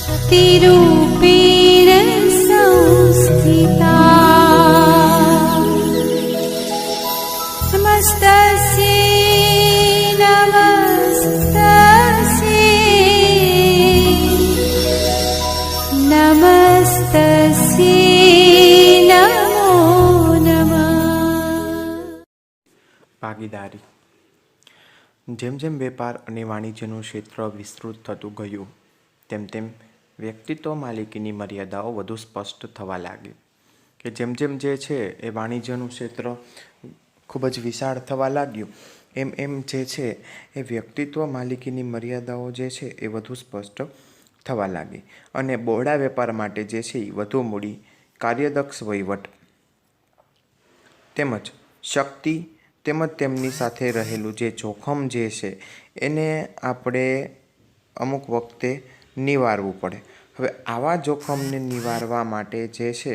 शक्तिरूपेण संस्थिता नमस्तस्यै नमस्तस्यै नमो नमः। ભાગીદારી। જેમ જેમ વેપાર અને વાણિજ્યનું ક્ષેત્ર વિસ્તૃત થતું ગયું તેમ તેમ વ્યક્તિત્વ માલિકીની મર્યાદાઓ વધુ સ્પષ્ટ થવા લાગી કે જેમ જેમ જે છે એ વાણિજ્યનું ક્ષેત્ર ખૂબ જ વિશાળ થવા લાગ્યું એમ એમ જે છે એ વ્યક્તિત્વ માલિકીની મર્યાદાઓ જે છે એ વધુ સ્પષ્ટ થવા લાગી અને બહોળા વેપાર માટે જે છે એ વધુ મૂડી, કાર્યદક્ષ વહીવટ તેમજ શક્તિ તેમજ તેમની સાથે રહેલું જે જોખમ જે છે એને આપણે અમુક વખતે નિવારવું પડે। હવે આવા જોખમને નિવારવા માટે જે છે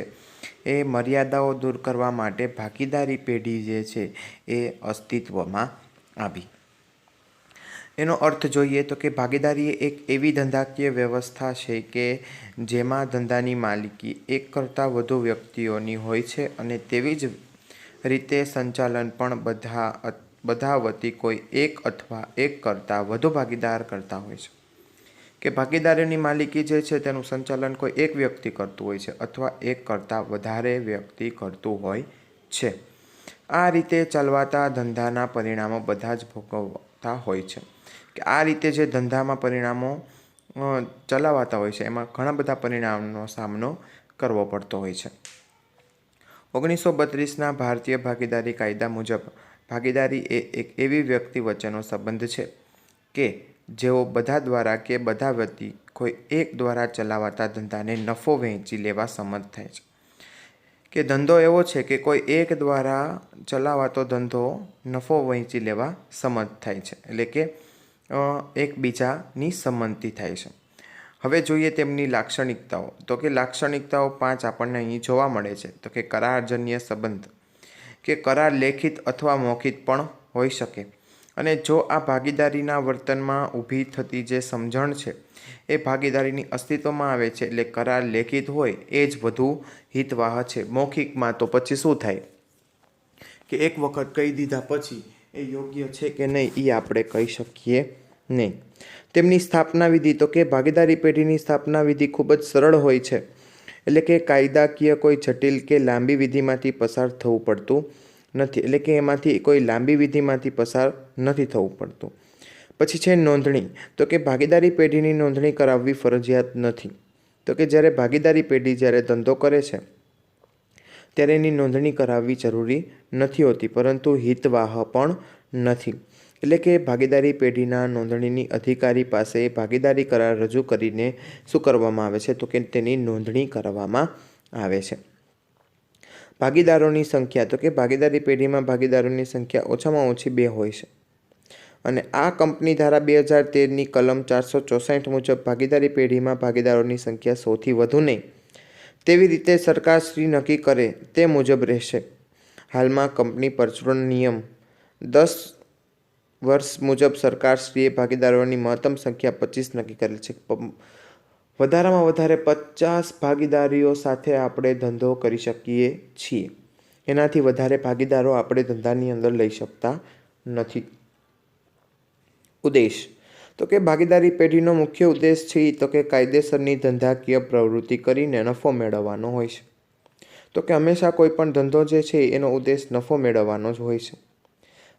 એ મર્યાદાઓ દૂર કરવા માટે ભાગીદારી પેઢી જે છે એ અસ્તિત્વમાં આવી। એનો અર્થ જોઈએ તો કે ભાગીદારી એક એવી ધંધાકીય વ્યવસ્થા છે કે જેમાં ધંધાની માલિકી એક કરતાં વધુ વ્યક્તિઓની હોય છે અને તેવી જ રીતે સંચાલન પણ બધા વતી કોઈ એક અથવા એક કરતાં વધુ ભાગીદાર કરતા હોય છે કે ભાગીદારીની માલિકી જે છે તેનું સંચાલન કોઈ એક વ્યક્તિ કરતું હોય છે અથવા એક કરતાં વધારે વ્યક્તિ કરતું હોય છે। આ રીતે ચાલવાતા ધંધાના પરિણામો બધા જ ભોગવતા હોય છે કે આ રીતે જે ધંધામાં પરિણામો ચલાવાતા હોય છે એમાં ઘણા બધા પરિણામોનો સામનો કરવો પડતો હોય છે। 1932ના ભારતીય ભાગીદારી કાયદા મુજબ ભાગીદારી એ એક એવી વ્યક્તિ વચ્ચેનો સંબંધ છે કે જેઓ બધા દ્વારા કે બધા વતી કોઈ એક દ્વારા ચલાવાતા ધંધાને નફો વહેંચી લેવા સંમત થાય છે કે ધંધો એવો છે કે કોઈ એક દ્વારા ચલાવાતો ધંધો નફો વહેંચી લેવા સંમત થાય છે એટલે કે એકબીજાની સંમતિ થાય છે। હવે જોઈએ તેમની લાક્ષણિકતાઓ તો કે લાક્ષણિકતાઓ 5 આપણને અહીં જોવા મળે છે તો કે કરારજન્ય સંબંધ કે કરાર લેખિત અથવા મૌખિક પણ હોઈ શકે અને જો આ ભાગીદારીના વર્તનમાં ઊભી થતી જે સમજણ છે એ ભાગીદારીની અસ્તિત્વમાં આવે છે એટલે કરાર લેખિત હોય એ જ વધુ હિતવાહ છે। મૌખિકમાં તો પછી શું થાય કે એક વખત કહી દીધા પછી એ યોગ્ય છે કે નહીં એ આપણે કહી શકીએ નહીં। તેમની સ્થાપના વિધિ તો કે ભાગીદારી પેઢીની સ્થાપના વિધિ ખૂબ જ સરળ હોય છે એટલે કે કાયદાકીય કોઈ જટિલ કે લાંબી વિધિમાંથી પસાર થવું પડતું નથી એટલે કે એમાંથી કોઈ લાંબી વિધિમાંથી પસાર નથી થવું પડતું। પછી છે નોંધણી તો કે ભાગીદારી પેઢીની નોંધણી કરાવવી ફરજિયાત નથી તો કે જ્યારે ભાગીદારી પેઢી જ્યારે ધંધો કરે છે ત્યારે એની નોંધણી કરાવવી જરૂરી નથી હોતી પરંતુ હિતવાહ પણ નથી એટલે કે ભાગીદારી પેઢીના નોંધણીની અધિકારી પાસે ભાગીદારી કરાર રજૂ કરીને શું કરવામાં આવે છે તો કે તેની નોંધણી કરવામાં આવે છે। ભાગીદારોની સંખ્યા તો કે ભાગીદારી પેઢીમાં ભાગીદારોની સંખ્યા ઓછામાં ઓછી 2 હોય છે અને આ કંપની ધારા 2013ની કલમ 464 મુજબ ભાગીદારી પેઢીમાં ભાગીદારોની સંખ્યા 100થી વધુ નહીં તેવી રીતે સરકારશ્રી નક્કી કરે તે મુજબ રહેશે। હાલમાં કંપની પરચુરણ નિયમ 10 વર્ષ મુજબ સરકારશ્રીએ ભાગીદારોની મહત્તમ સંખ્યા 25 નક્કી કરેલ છે। વધારામાં વધારે 50 ભાગીદારીઓ સાથે આપણે ધંધો કરી શકીએ છીએ, એનાથી વધારે ભાગીદારો આપણે ધંધાની અંદર લઈ શકતા નથી। ઉદ્દેશ તો કે ભાગીદારી પેઢીનો મુખ્ય ઉદ્દેશ છે તો કે કાયદેસરની ધંધાકીય પ્રવૃત્તિ કરીને નફો મેળવવાનો હોય છે તો કે હંમેશા કોઈ પણ ધંધો જે છે એનો ઉદ્દેશ નફો મેળવવાનો જ હોય છે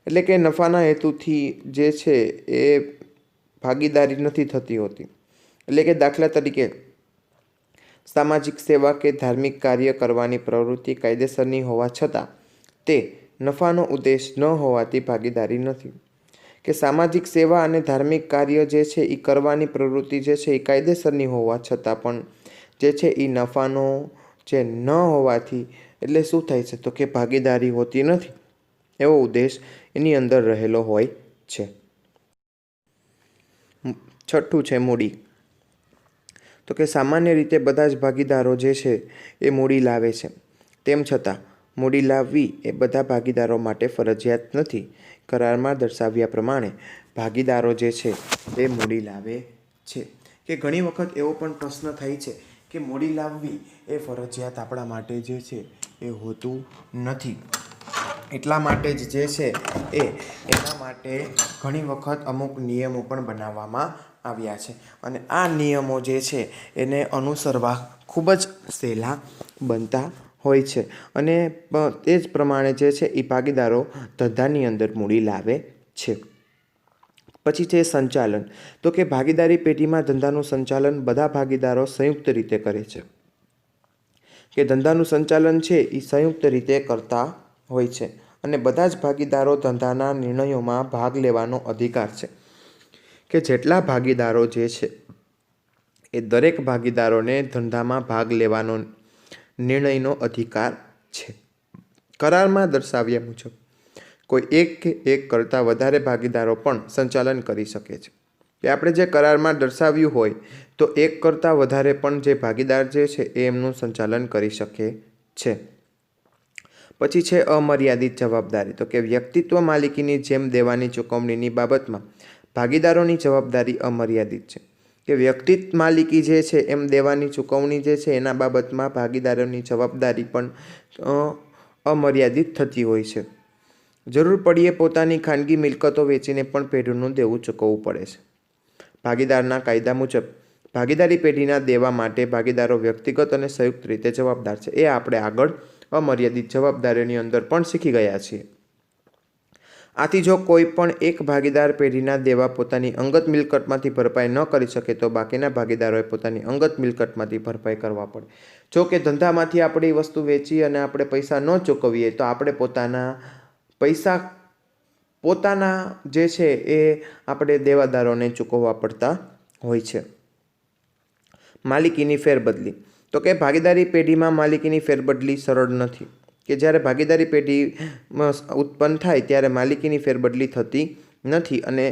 એટલે કે નફાના હેતુથી જે છે એ ભાગીદારી નથી થતી હોતી એટલે કે દાખલા તરીકે સામાજિક સેવા કે ધાર્મિક કાર્ય કરવાની પ્રવૃત્તિ કાયદેસરની હોવા છતાં તે નફાનો ઉદ્દેશ ન હોવાથી ભાગીદારી નથી કે સામાજિક સેવા અને ધાર્મિક કાર્ય જે છે એ કરવાની પ્રવૃત્તિ જે છે એ કાયદેસરની હોવા છતાં પણ જે છે એ નફાનો જે ન હોવાથી એટલે શું થાય છે તો કે ભાગીદારી હોતી નથી એવો ઉદ્દેશ એની અંદર રહેલો હોય છે। છઠ્ઠું છે મૂડી તો કે સામાન્ય રીતે બધા જ ભાગીદારો જે છે એ મૂડી લાવે છે તેમ છતાં મૂડી લાવવી એ બધા ભાગીદારો માટે ફરજિયાત નથી। કરારમાં દર્શાવ્યા પ્રમાણે ભાગીદારો જે છે એ મૂડી લાવે છે કે ઘણી વખત એવો પણ પ્રશ્ન થાય છે કે મૂડી લાવવી એ ફરજિયાત આપણા માટે જે છે એ હોતું નથી. એટલા માટે જ જે છે એના માટે ઘણી વખત અમુક નિયમો પણ બનાવવામાં આવ્યા છે અને આ નિયમો જે છે એને અનુસરવા ખૂબ જ સહેલા બનતા હોય છે અને તે જ પ્રમાણે જે છે એ ભાગીદારો ધંધાની અંદર મૂડી લાવે છે. પછી છે સંચાલન. તો કે ભાગીદારી પેઢીમાં ધંધાનું સંચાલન બધા ભાગીદારો સંયુક્ત રીતે કરે છે. કે ધંધાનું સંચાલન છે એ સંયુક્ત રીતે કરતા હોય છે અને બધા જ ભાગીદારો ધંધાના નિર્ણયોમાં ભાગ લેવાનો અધિકાર છે. કે જેટલા ભાગીદારો જે છે એ દરેક ભાગીદારોને ધંધામાં ભાગ લેવાનો નિર્ણયનો અધિકાર છે. કરારમાં દર્શાવ્યા મુજબ કોઈ એક કે એક કરતાં વધારે ભાગીદારો પણ સંચાલન કરી શકે છે. કે આપણે જે કરારમાં દર્શાવ્યું હોય તો એક કરતાં વધારે પણ જે ભાગીદાર જે છે એ એમનું સંચાલન કરી શકે છે. પછી છે અમર્યાદિત જવાબદારી. તો કે વ્યક્તિત્વ માલિકીની જેમ દેવાની ચૂકવણીની બાબતમાં ભાગીદારોની જવાબદારી અમર્યાદિત છે. કે વ્યક્તિત્વ માલિકી જે છે એમ દેવાની ચૂકવણી જે છે એના બાબતમાં ભાગીદારોની જવાબદારી પણ અમર્યાદિત થતી હોય છે. જરૂર પડીએ પોતાની ખાનગી મિલકતો વેચીને પણ પેઢીનું દેવું ચૂકવવું પડે છે. ભાગીદારના કાયદા મુજબ ભાગીદારી પેઢીના દેવા માટે ભાગીદારો વ્યક્તિગત અને સંયુક્ત રીતે જવાબદાર છે. એ આપણે આગળ અમર્યાદિત જવાબદારીની અંદર પણ શીખી ગયા છીએ. આથી જો કોઈ પણ એક ભાગીદાર પેઢીના દેવા પોતાની અંગત મિલકતમાંથી ભરપાઈ ન કરી શકે તો બાકીના ભાગીદારોએ પોતાની અંગત મિલકતમાંથી ભરપાઈ કરવા પડે. જો કે ધંધામાંથી આપણે એ વસ્તુ વેચી અને આપણે પૈસા ન ચૂકવીએ તો આપણે પોતાના જે છે એ આપણે દેવાદારોને ચૂકવવા પડતા હોય છે. માલિકીની ફેરબદલી. તો કે ભાગીદારી પેઢીમાં માલિકીની ફેરબદલી સરળ નથી. કે જ્યારે ભાગીદારી પેઢી ઉત્પન્ન થાય ત્યારે માલિકીની ફેરબદલી થતી નથી અને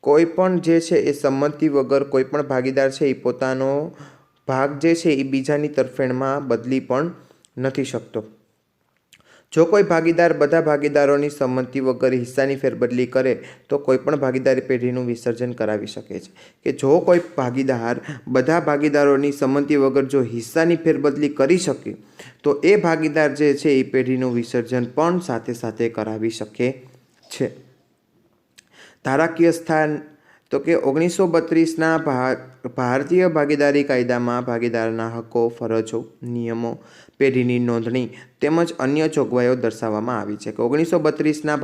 કોઈ પણ જે છે એ સંમતિ વગર કોઈ પણ ભાગીદાર છે એ પોતાનો ભાગ જે છે એ બીજાની તરફેણમાં બદલી પણ નથી શકતો. જો કોઈ ભાગીદાર બધા ભાગીદારોની સંમતિ વગર હિસ્સાની ફેરબદલી કરે તો કોઈ પણ ભાગીદારી પેઢીનું વિસર્જન કરાવી શકે છે. કે જો કોઈ ભાગીદાર બધા ભાગીદારોની સંમતિ વગર જો હિસ્સાની ફેરબદલી કરી શકે તો એ ભાગીદાર જે છે એ પેઢીનું વિસર્જન પણ સાથે સાથે કરાવી શકે છે. ધારાકીય સ્થાન. તો કે 1932ના ભારતીય ભાગીદારી કાયદામાં ભાગીદારના હકો, ફરજો, નિયમો, પેઢીની નોંધણી તેમજ અન્ય જોગવાઈઓ દર્શાવવામાં આવી છે. કે 1932ના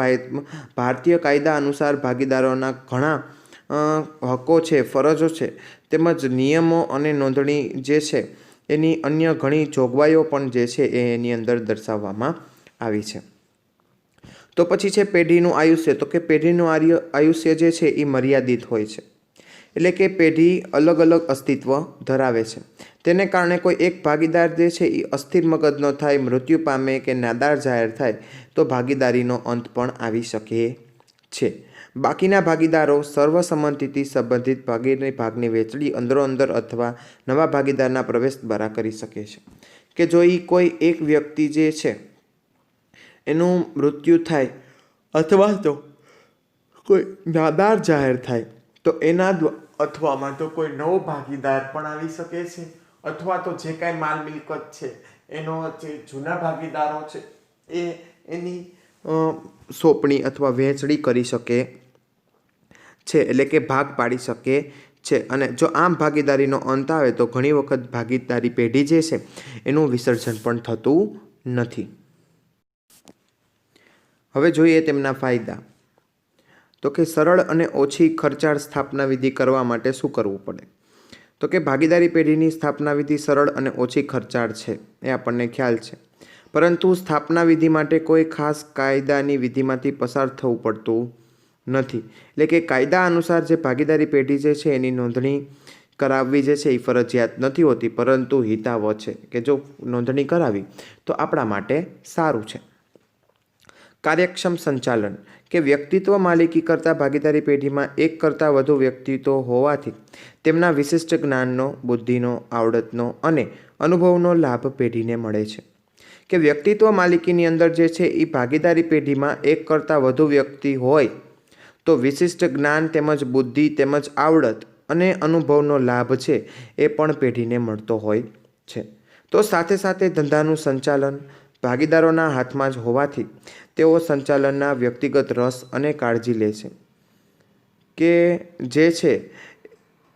ભારતીય કાયદા અનુસાર ભાગીદારોના ઘણા હકો છે, ફરજો છે તેમજ નિયમો અને નોંધણી જે છે એની અન્ય ઘણી જોગવાઈઓ પણ જે છે એની અંદર દર્શાવવામાં આવી છે. તો પછી છે પેઢીનું આયુષ્ય. તો કે પેઢીનું આયુષ્ય જે છે એ મર્યાદિત હોય છે. એટલે કે પેઢી અલગ અલગ અસ્તિત્વ ધરાવે છે. તેને કારણે કોઈ એક ભાગીદાર જે છે એ અસ્થિર મગજનો થાય, મૃત્યુ પામે કે નાદાર જાહેર થાય તો ભાગીદારીનો અંત પણ આવી શકે છે. બાકીના ભાગીદારો સર્વસંમતિથી સંબંધિત ભાગની વહેંચણી અંદરોઅંદર અથવા નવા ભાગીદારના પ્રવેશ દ્વારા કરી શકે છે. કે જો એ કોઈ એક વ્યક્તિ જે છે એનું મૃત્યુ થાય અથવા તો કોઈ નાદાર જાહેર થાય તો એના અથવામાં તો કોઈ નવો ભાગીદાર પણ આવી શકે છે અથવા તો જે કાંઈ માલ મિલકત છે એનો જે જૂના ભાગીદારો છે એની સોંપણી અથવા વહેંચણી કરી શકે છે. એટલે કે ભાગ પાડી શકે છે અને જો આમ ભાગીદારીનો અંત આવે તો ઘણી વખત ભાગીદારી પેઢી જે છે એનું વિસર્જન પણ થતું નથી. હવે જોઈએ તેમના ફાયદા. તો કે સરળ અને ઓછી ખર્ચાળ સ્થાપના વિધિ કરવા માટે શું કરવું પડે? તો કે ભાગીદારી પેઢીની સ્થાપના વિધિ સરળ અને ઓછી ખર્ચાળ છે એ આપણને ખ્યાલ છે, પરંતુ સ્થાપના વિધિ માટે કોઈ ખાસ કાયદાની વિધિમાંથી પસાર થવું પડતું નથી. એટલે કે કાયદા અનુસાર જે ભાગીદારી પેઢી જે છે એની નોંધણી કરાવવી જે છે એ ફરજિયાત નથી હોતી, પરંતુ હિતાવહ છે કે જો નોંધણી કરાવી તો આપણા માટે સારું છે. કાર્યક્ષમ સંચાલન. કે વ્યક્તિત્વ માલિકી કરતાં ભાગીદારી પેઢીમાં એક કરતાં વધુ વ્યક્તિત્વ હોવાથી તેમના વિશિષ્ટ જ્ઞાનનો, બુદ્ધિનો, આવડતનો અને અનુભવનો લાભ પેઢીને મળે છે. કે વ્યક્તિત્વ માલિકીની અંદર જે છે એ ભાગીદારી પેઢીમાં એક કરતાં વધુ વ્યક્તિ હોય તો વિશિષ્ટ જ્ઞાન તેમજ બુદ્ધિ તેમજ આવડત અને અનુભવનો લાભ છે એ પણ પેઢીને મળતો હોય છે. તો સાથે સાથે ધંધાનું સંચાલન ભાગીદારોના હાથમાં જ હોવાથી તેઓ સંચાલનના વ્યક્તિગત રસ અને કાળજી લે છે. કે જે છે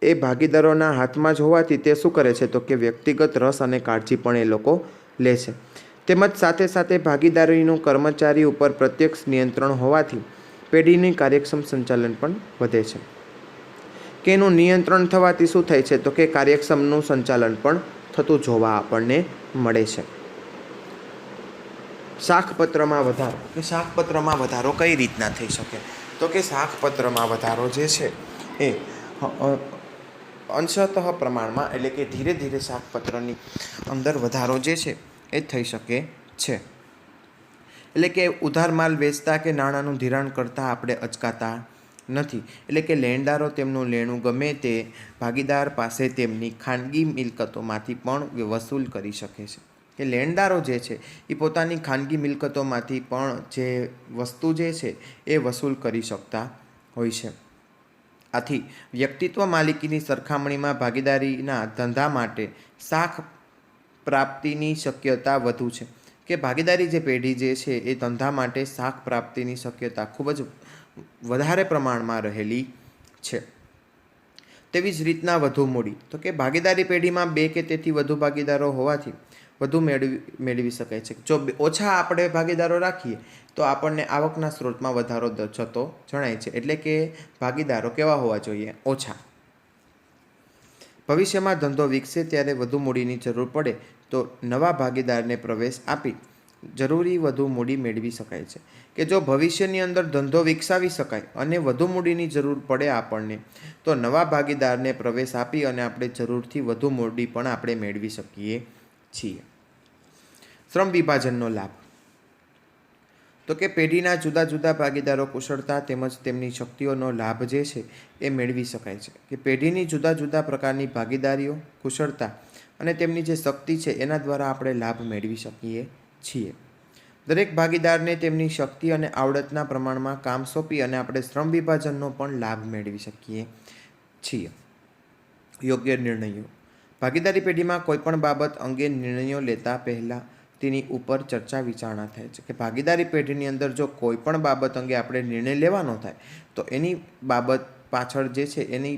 એ ભાગીદારોના હાથમાં જ હોવાથી તે શું કરે છે તો કે વ્યક્તિગત રસ અને કાળજી પણ એ લોકો લે છે. તેમજ સાથે સાથે ભાગીદારીનું કર્મચારી ઉપર પ્રત્યક્ષ નિયંત્રણ હોવાથી પેઢીની કાર્યક્ષમ સંચાલન પણ વધે છે. કે એનું નિયંત્રણ થવાથી શું થાય છે તો કે કાર્યક્ષમનું સંચાલન પણ થતું જોવા આપણને મળે છે. શાખપત્રમાં વધારો કે શાખપત્રમાં વધારો કઈ રીતના થઈ શકે તો કે શાખપત્રમાં વધારો જે છે એ અંશતઃ પ્રમાણમાં એટલે કે ધીરે ધીરે શાખપત્રની અંદર વધારો જે છે એ થઈ શકે છે. એટલે કે ઉધાર માલ વેચતા કે નાણાંનું ધિરાણ કરતાં આપણે અચકાતા નથી. એટલે કે લેણદારો તેમનું લેણું ગમે તે ભાગીદાર પાસે તેમની ખાનગી મિલકતોમાંથી પણ વસૂલ કરી શકે છે. કે લેણદારો જે છે એ પોતાની ખાનગી મિલકતોમાંથી પણ જે વસ્તુ જે છે એ વસૂલ કરી શકતા હોય છે. આથી વ્યક્તિત્વ માલિકીની સરખામણીમાં ભાગીદારીના ધંધા માટે શાખ પ્રાપ્તિની શક્યતા વધુ છે. કે ભાગીદારી જે પેઢી જે છે એ ધંધા માટે શાખ પ્રાપ્તિની શક્યતા ખૂબ જ વધારે પ્રમાણમાં રહેલી છે. તેવી જ રીતના વધુ મૂડી તો કે ભાગીદારી પેઢીમાં 2 કે તેથી વધુ ભાગીદારો હોવાથી વધુ મેળવી શકાય છે. જો ઓછા આપણે ભાગીદારો રાખીએ તો આપણને આવકના સ્ત્રોતમાં વધારો થતો જણાય છે. એટલે કે ભાગીદારો કેવા હોવા જોઈએ? ઓછા. ભવિષ્યમાં ધંધો વિકસે ત્યારે વધુ મૂડીની જરૂર પડે તો નવા ભાગીદારને પ્રવેશ આપી જરૂરી વધુ મૂડી મેળવી શકાય છે. કે જો ભવિષ્યની અંદર ધંધો વિકસાવી શકાય અને વધુ મૂડીની જરૂર પડે આપણને તો નવા ભાગીદારને પ્રવેશ આપી અને આપણે જરૂરથી વધુ મૂડી પણ આપણે મેળવી શકીએ છીએ. શ્રમ વિભાજનનો લાભ તો કે પેઢીના જુદા જુદા ભાગીદારો કુશળતા તેમજ તેમની શક્તિઓનો લાભ જે છે એ મેળવી શકાય છે. કે પેઢીની જુદા જુદા પ્રકારની ભાગીદારીઓ કુશળતા અને તેમની જે શક્તિ છે એના દ્વારા આપણે લાભ મેળવી શકીએ છીએ. દરેક ભાગીદારને તેમની શક્તિ અને આવડતના પ્રમાણમાં કામ સોંપી અને આપણે શ્રમ વિભાજનનો પણ લાભ મેળવી શકીએ છીએ. યોગ્ય નિર્ણયો ભાગીદારી પેઢીમાં કોઈપણ બાબત અંગે નિર્ણયો લેતા પહેલાં તેની ઉપર ચર્ચા વિચારણા થાય છે. કે ભાગીદારી પેઢીની અંદર જો કોઈ પણ બાબત અંગે આપણે નિર્ણય લેવાનો થાય તો એની બાબત પાછળ જે છે એની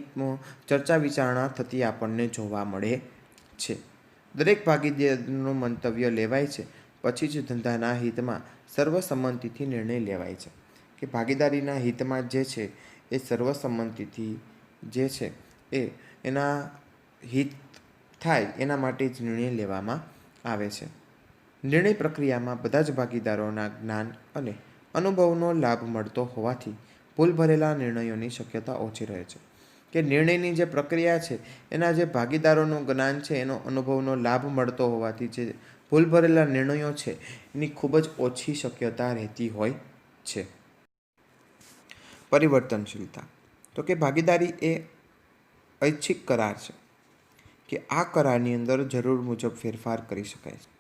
ચર્ચા વિચારણા થતી આપણને જોવા મળે છે. દરેક ભાગીદારનું મંતવ્ય લેવાય છે પછી જ ધંધાના હિતમાં સર્વસંમતિથી નિર્ણય લેવાય છે. કે ભાગીદારીના હિતમાં જે છે એ સર્વસંમતિથી જે છે એ એના હિત થાય એના માટે જ નિર્ણય લેવામાં આવે છે. નિર્ણય પ્રક્રિયામાં બધા જ ભાગીદારોના જ્ઞાન અને અનુભવનો લાભ મળતો હોવાથી ભૂલ ભરેલા નિર્ણયોની શક્યતા ઓછી રહે છે. કે નિર્ણયની જે પ્રક્રિયા છે એના જે ભાગીદારોનું જ્ઞાન છે એનો અનુભવનો લાભ મળતો હોવાથી જે ભૂલ ભરેલા નિર્ણયો છે એની ખૂબ જ ઓછી શક્યતા રહેતી હોય છે. પરિવર્તનશીલતા તો કે ભાગીદારી એ ઐચ્છિક કરાર છે. કે આ કરારની અંદર જરૂર મુજબ ફેરફાર કરી શકાય છે.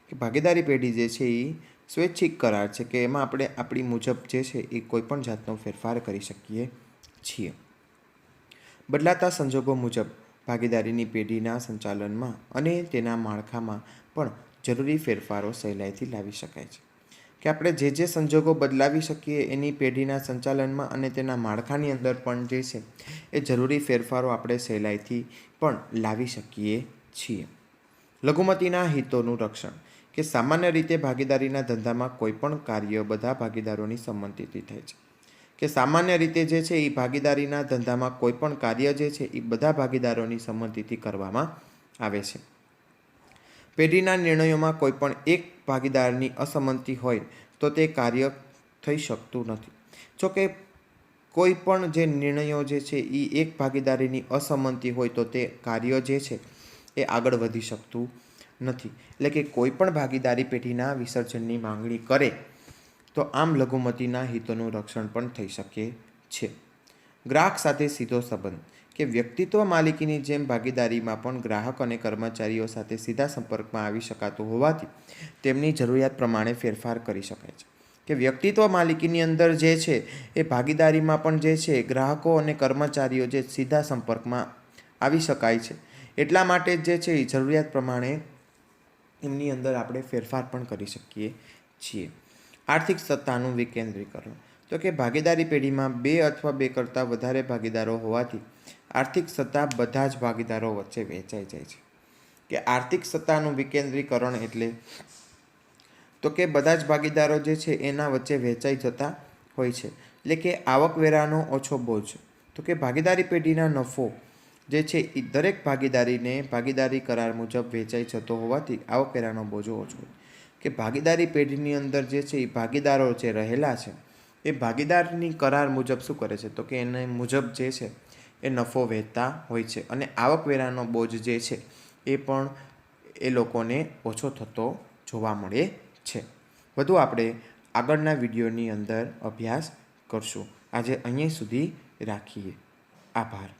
કે ભાગીદારી પેઢી જે છે એ સ્વૈચ્છિક કરાર છે કે એમાં આપણે આપણી મુજબ જે છે એ કોઈપણ જાતનો ફેરફાર કરી શકીએ છીએ. બદલાતા સંજોગો મુજબ ભાગીદારીની પેઢીના સંચાલનમાં અને તેના માળખામાં પણ જરૂરી ફેરફારો સહેલાઈથી લાવી શકાય છે. કે આપણે જે જે સંજોગો બદલાવી શકીએ એની પેઢીના સંચાલનમાં અને તેના માળખાની અંદર પણ જે છે એ જરૂરી ફેરફારો આપણે સહેલાઈથી પણ લાવી શકીએ છીએ. લઘુમતીના હિતોનું રક્ષણ કે સામાન્ય રીતે ભાગીદારીના ધંધામાં કોઈપણ કાર્ય બધા ભાગીદારોની સંમતિથી થાય છે. કે સામાન્ય રીતે જે છે એ ભાગીદારીના ધંધામાં કોઈપણ કાર્ય જે છે એ બધા ભાગીદારોની સંમતિથી કરવામાં આવે છે. પેઢીના નિર્ણયોમાં કોઈપણ એક ભાગીદારની અસંમતિ હોય તો તે કાર્ય થઈ શકતું નથી. જોકે કોઈ પણ જે નિર્ણયો જે છે એ એક ભાગીદારીની અસંમતિ હોય તો તે કાર્ય જે છે એ આગળ વધી શકતું નથી. એટલે કે કોઈ પણ ભાગીદારી પેઢીના વિસર્જનની માંગણી કરે તો આમ લઘુમતીના હિતોનું રક્ષણ પણ થઈ શકે છે. ગ્રાહક સાથે સીધો સંબંધ કે વ્યક્તિત્વ માલિકીની જેમ ભાગીદારીમાં પણ ગ્રાહક અને કર્મચારીઓ સાથે સીધા સંપર્કમાં આવી શકાતું હોવાથી તેમની જરૂરિયાત પ્રમાણે ફેરફાર કરી શકાય છે. કે વ્યક્તિત્વ માલિકીની અંદર જે છે એ ભાગીદારીમાં પણ જે છે ગ્રાહકો અને કર્મચારીઓ જે સીધા સંપર્કમાં આવી શકાય છે. એટલા માટે જ જે છે એ જરૂરિયાત પ્રમાણે એમની અંદર આપણે ફેરફાર પણ કરી શકીએ છીએ. આર્થિક સત્તાનું વિકેન્દ્રીકરણ, તો કે ભાગીદારી પેઢીમાં 2 અથવા 2 કરતાં વધારે ભાગીદારો હોવાથી આર્થિક સત્તા બધા જ ભાગીદારો વચ્ચે વહેંચાઈ જાય છે. કે આર્થિક સત્તાનું વિકેન્દ્રીકરણ એટલે તો કે બધા જ ભાગીદારો જે છે એના વચ્ચે વહેંચાઈ જતા હોય છે. એટલે કે આવકવેરાનો ઓછો બોજ, તો કે ભાગીદારી પેઢીના નફો જે છે એ દરેક ભાગીદારીને ભાગીદારી કરાર મુજબ વહેંચાઈ જતો હોવાથી આવકવેરાનો બોજો ઓછો. કે ભાગીદારી પેઢીની અંદર જે છે એ ભાગીદારો જે રહેલા છે એ ભાગીદારની કરાર મુજબ શું કરે છે, તો કે એને મુજબ જે છે એ નફો વહેતા હોય છે અને આવકવેરાનો બોજ જે છે એ પણ એ લોકોને ઓછો થતો જોવા મળે છે. વધુ આપણે આગળના વિડીયોની અંદર અભ્યાસ કરશું. આજે અહીંયા સુધી રાખીએ. આભાર.